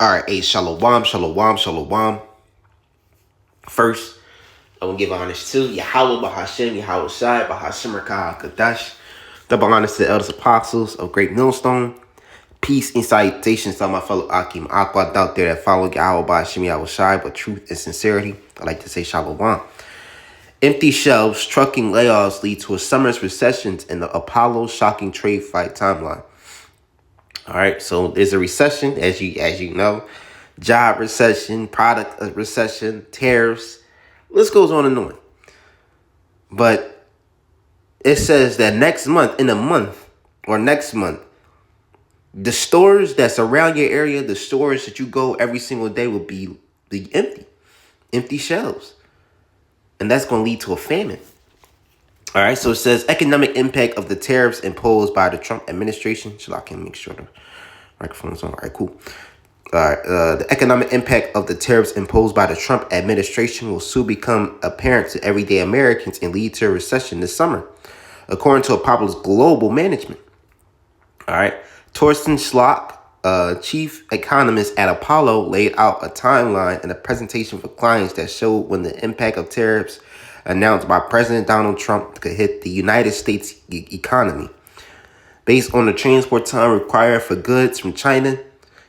All right, hey, shalom, shalom, shalom. First, I want to give honors to Yahweh Bahashem, Yahweh Shai, Bahashem Rakah Kadash. Double honors to the elders apostles of Great Millstone. Peace and salutations to all my fellow Akim Aquad out there that follow Yahweh Bahashem, Yahweh Shai, but truth and sincerity. I like to say shalom. Empty shelves, trucking layoffs lead to a summer's recessions in the Apollo shocking trade fight timeline. All right, so there's a recession, as you know, job recession, product recession, tariffs. List goes on and on. But it says that next month, the stores that surround your area, the stores that you go every single day will be empty shelves, and that's going to lead to a famine. All right, so it says economic impact of the tariffs imposed by the Trump administration. I can make sure the microphone's on. All right, cool. All right, the economic impact of the tariffs imposed by the Trump administration will soon become apparent to everyday Americans and lead to a recession this summer, according to Apollo's global management. All right, Torsten Schlock, chief economist at Apollo, laid out a timeline in a presentation for clients that showed when the impact of tariffs announced by President Donald Trump could hit the United States economy. Based on the transport time required for goods from China,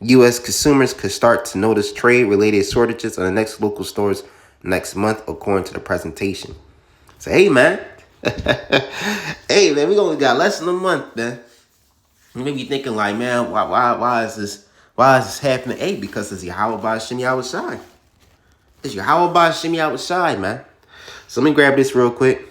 U.S. consumers could start to notice trade-related shortages on the next local stores next month, according to the presentation. So, hey, man. Hey, man, we only got less than a month, man. You may be thinking, like, man, why is this happening? Hey, because it's Yahweh Bahashem Yahweh Shai. It's Yahweh Bahashem Yahweh Shai, man. So let me grab this real quick.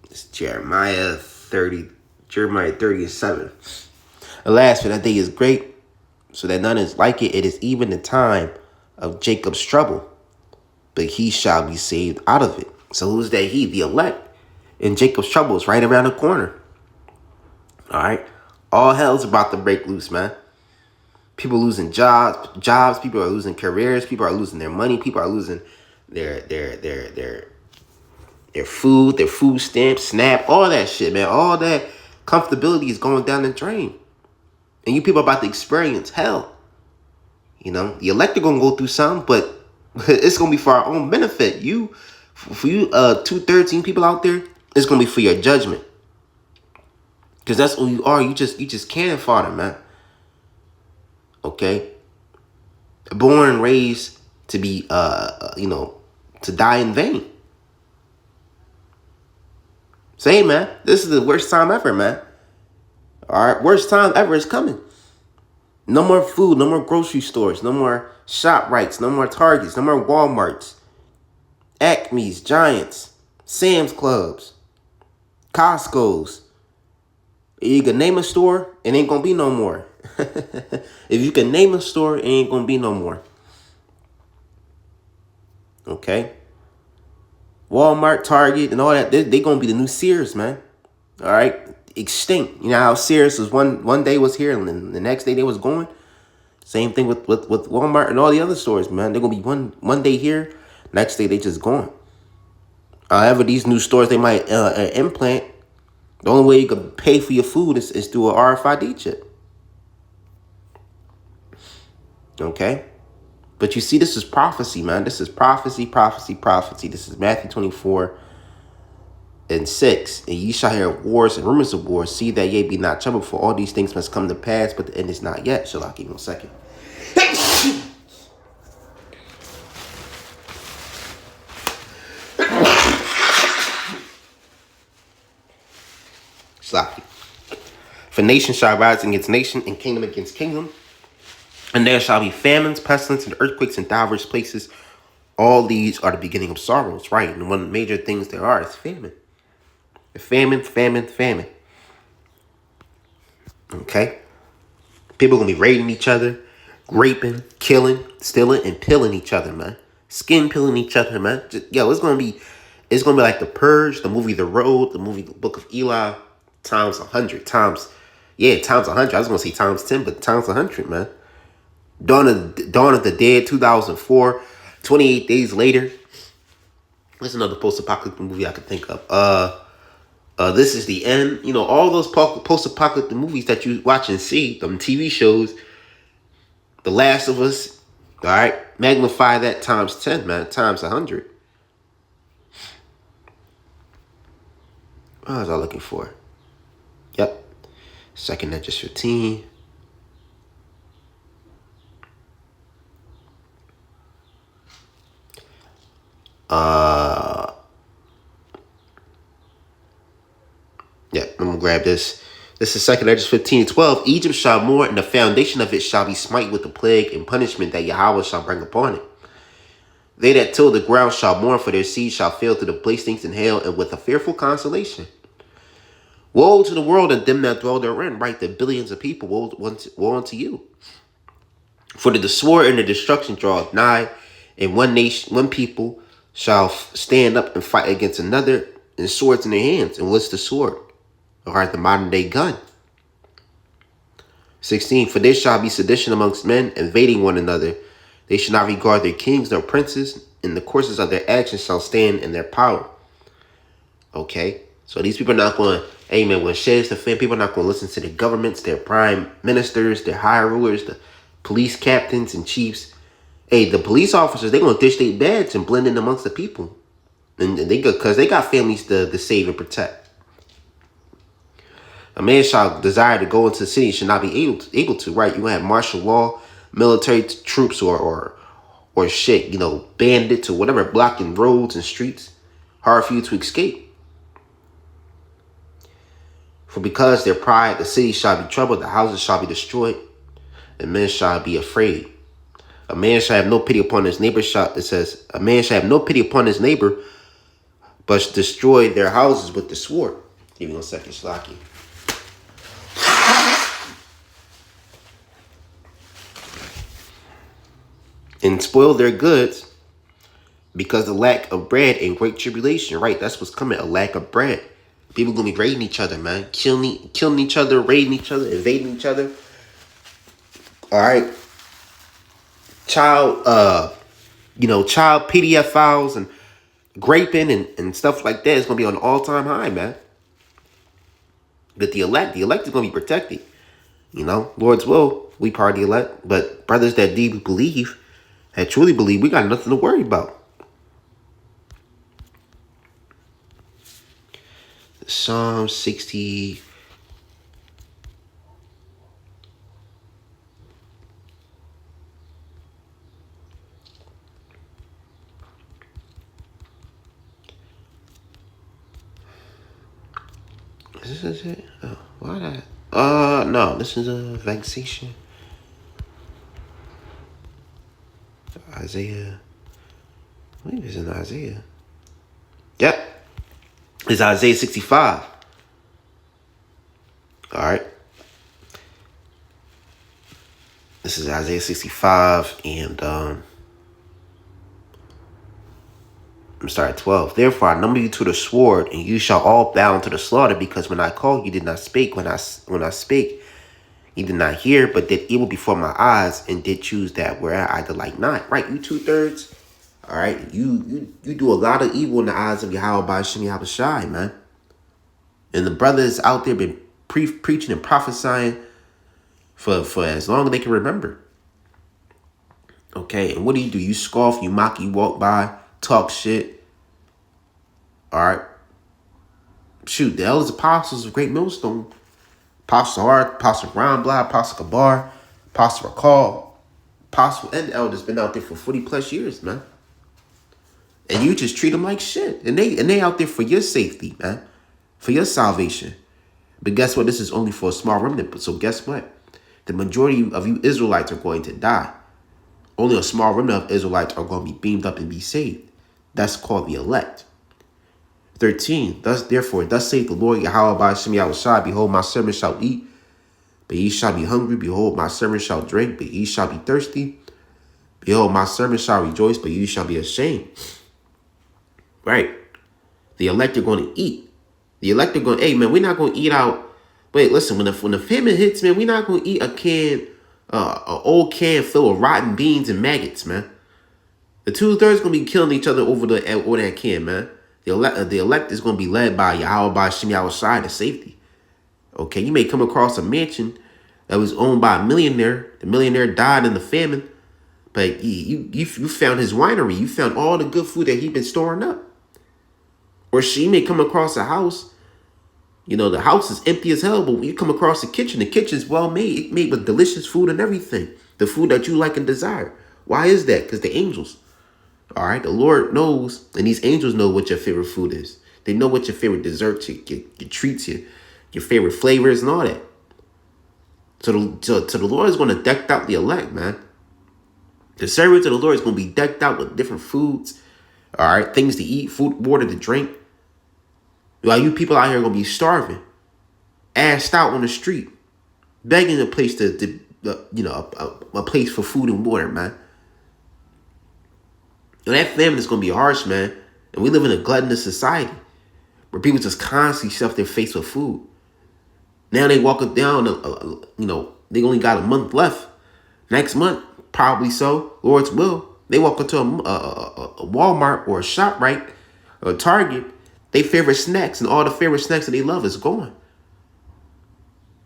It's Jeremiah 30:7. Alas, for that day is great, so that none is like it. It is even the time of Jacob's trouble, but he shall be saved out of it. So who's that he? The elect. And Jacob's trouble is right around the corner. All right. All hell's about to break loose, man. People losing jobs. People are losing careers. People are losing their money. People are losing their food, their food stamps, SNAP, all that shit, man. All that comfortability is going down the drain. And you people are about to experience hell. You know, the elect are going to go through something, but it's going to be for our own benefit. For you 213 people out there, it's going to be for your judgment. Because that's who you are. You just cannon fodder, man. Okay? Born and raised to be, to die in vain. So, hey, man, this is the worst time ever, man. All right? Worst time ever is coming. No more food, no more grocery stores, no more ShopRites, no more Targets, no more Walmarts, Acme's, Giants, Sam's Clubs, Costco's. You can name a store, it ain't gonna be no more. If you can name a store, it ain't gonna be no more. Okay? Walmart, Target, and all that, they gonna be the new Sears, man. All right? Extinct. You know how Sears was one day was here and then the next day they was going? Same thing with Walmart and all the other stores, man. They're gonna be one day here, next day they just gone. However, these new stores they might implant. The only way you can pay for your food is through an RFID chip. Okay? But you see, this is prophecy, man. This is prophecy. This is Matthew 24:6. And ye shall hear wars and rumors of wars. See that ye be not troubled, for all these things must come to pass, but the end is not yet. Shall I give him a second? For nation shall rise against nation, and kingdom against kingdom. And there shall be famines, pestilence, and earthquakes in divers places. All these are the beginning of sorrows, right? And one of the major things there are is famine. Famine. Okay? People are going to be raiding each other, raping, killing, stealing, and pilling each other, man. Skin pilling each other, man. It's going to be like The Purge, the movie The Road, the movie The Book of Eli, times 100, times 100. I was going to say times 10, but times 100, man. Dawn of the Dead, 2004, 28 days later. There's another post-apocalyptic movie I could think of. This Is the End. You know, all those post-apocalyptic movies that you watch and see, them TV shows, The Last of Us, all right? Magnify that times 10, man, times 100. What was I looking for? Yep. Second Nature 15. Yeah, I'm gonna grab this. This is 2nd Esdras 15:12. Egypt shall mourn, and the foundation of it shall be smite with the plague and punishment that Yahweh shall bring upon it. They that till the ground shall mourn, for their seed shall fail through the blastings and hail, and with a fearful consolation. Woe to the world and them that dwell therein, right? The billions of people, woe unto you. For the sword and the destruction draweth nigh, and one nation, one people shall stand up and fight against another, and swords in their hands. And what's the sword? All right, the modern day gun. 16. For there shall be sedition amongst men, invading one another. They shall not regard their kings nor princes, and the courses of their actions shall stand in their power. Okay, so these people are not going to, hey man, when shit is the fan, people are not going to listen to their governments, their prime ministers, their high rulers, the police captains and chiefs. Hey, the police officers, they're going to ditch their badge and blend in amongst the people. And they because they got families to save and protect. A man shall desire to go into the city should not be able to, right? You have martial law, military troops, or shit, you know, bandits or whatever, blocking roads and streets. Hard for you to escape. For because their pride, the city shall be troubled, the houses shall be destroyed, and men shall be afraid. A man shall have no pity upon his neighbor. It says, a man shall have no pity upon his neighbor, but destroy their houses with the sword. Give me 1 second, Shlaki. And spoil their goods because of lack of bread and great tribulation. Right, that's what's coming, a lack of bread. People gonna be raiding each other, man. Killing each other, raiding each other, invading each other. All right. Child PDF files and graping and stuff like that is gonna be on an all-time high, man. But the elect is gonna be protected. You know, Lord's will, we part of the elect. But brothers that deeply believe, that truly believe, we got nothing to worry about. Psalm 60. This is it? Oh, why that? No, this is a vexation. Isaiah. I believe it's in Isaiah. Yep. It's Isaiah 65. All right. This is Isaiah 65, and I'm sorry, 12. Therefore I number you to the sword, and you shall all bow to the slaughter, because when I called, you did not speak. When I spake, you did not hear, but did evil before my eyes, and did choose that where I delight not. Right, you 2/3. All right, you do a lot of evil in the eyes of Yahweh by Shem Yahushai, man. And the brothers out there been preaching and prophesying for as long as they can remember. Okay, and what do? You scoff, you mock, you walk by, talk shit. All right. Shoot, the elders apostles of Great Millstone, Apostle Hart, Apostle Brownblatt, Apostle Kabar, Apostle Rakal, Apostle and the elders been out there for 40 plus years, man. And you just treat them like shit. And they out there for your safety, man. For your salvation. But guess what? This is only for a small remnant. But so guess what? The majority of you Israelites are going to die. Only a small remnant of Israelites are going to be beamed up and be saved. That's called the elect. 13. Thus saith the Lord Yahweh by Shem Yahushai, behold, my servant shall eat, but ye shall be hungry. Behold, my servant shall drink, but ye shall be thirsty. Behold, my servant shall rejoice, but ye shall be ashamed. Right. The elect are going to eat. The elect are going, hey, man, we're not going to eat out. Wait, listen, when the famine hits, man, we're not going to eat an old can full of rotten beans and maggots, man. The 2/3 gonna be killing each other over that can, man. The elect is gonna be led by Yahweh by Shem Yahweh to safety. Okay, you may come across a mansion that was owned by a millionaire. The millionaire died in the famine, but you found his winery. You found all the good food that he'd been storing up. Or she may come across a house. You know, the house is empty as hell, but when you come across the kitchen's well made. It's made with delicious food and everything. The food that you like and desire. Why is that? Because the angels. All right, the Lord knows, and these angels know what your favorite food is. They know what your favorite desserts, your treats, your favorite flavors, and all that. So the Lord is going to deck out the elect, man. The servants of the Lord is going to be decked out with different foods, all right, things to eat, food, water to drink. While you people out here are going to be starving, assed out on the street, begging a place a place for food and water, man. And that famine is going to be harsh, man. And we live in a gluttonous society where people just constantly stuff their face with food. Now they walking down, they only got a month left. Next month, probably so, Lord's will, they walk into a Walmart or a ShopRite or a Target. They favorite snacks and all the favorite snacks that they love is gone.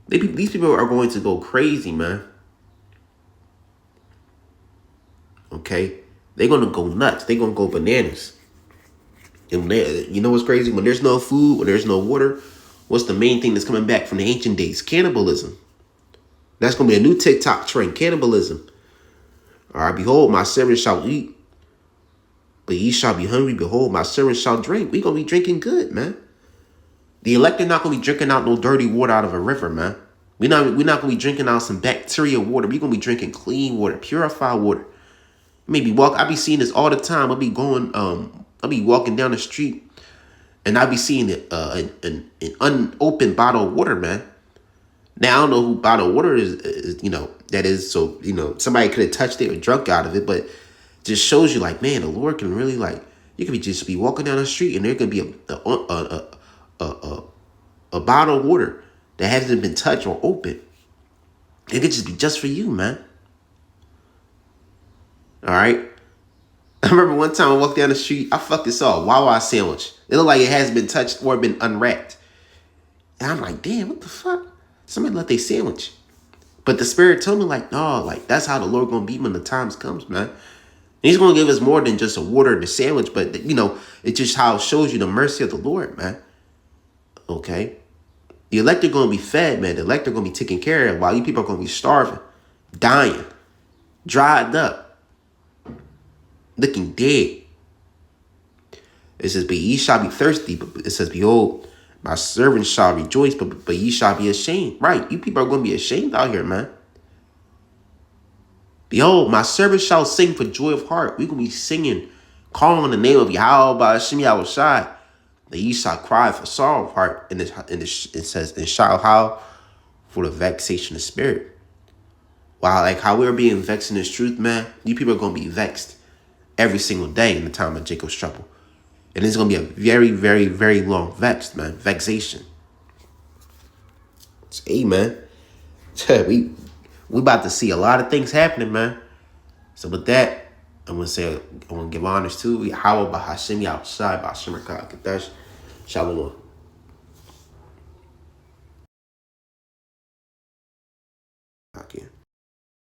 These people are going to go crazy, man. Okay? They're going to go nuts. They're going to go bananas. And you know what's crazy? When there's no food, when there's no water, what's the main thing that's coming back from the ancient days? Cannibalism. That's going to be a new TikTok trend. Cannibalism. All right, behold, my servants shall eat, but ye shall be hungry. Behold, my servants shall drink. We going to be drinking good, man. The elect are not going to be drinking out no dirty water out of a river, man. We're not going to be drinking out some bacteria water. We're going to be drinking clean water, purified water. Maybe I be seeing this all the time. I'll be walking down the street, and I'll be seeing an unopened bottle of water, man. Now I don't know who bottled water is that is. So somebody could have touched it or drunk out of it, but just shows you like, man, the Lord can really you could just be walking down the street and there could be a bottle of water that hasn't been touched or opened. It could just be just for you, man. All right. I remember one time I walked down the street, I fucking saw a Wawa sandwich. It looked like it hasn't been touched or been unwrapped. And I'm like, damn, what the fuck? Somebody left their sandwich. But the Spirit told me no, that's how the Lord gonna be when the times comes, man. And he's gonna give us more than just a water and a sandwich, but it's just how it shows you the mercy of the Lord, man. Okay? The elect are gonna be fed, man. The elect are gonna be taken care of while you people are gonna be starving, dying, dried up, looking dead. It says, but ye shall be thirsty. But it says, behold, my servants shall rejoice, but ye shall be ashamed. Right, you people are going to be ashamed out here, man. Behold, my servants shall sing for joy of heart. We're going to be singing, calling on the name of Yahweh by Shem Yahweh. That ye shall cry for sorrow of heart. And it says, and shall howl for the vexation of spirit. Wow, how we're being vexed in this truth, man. You people are going to be vexed every single day in the time of Jacob's trouble. And it's going to be a very, very, very long vexation. Hey, man. We about to see a lot of things happening, man. So with that, I'm going to give honors to Yahweh Bahashim Yahshai Bashim Rakah Kadesh. Shalom.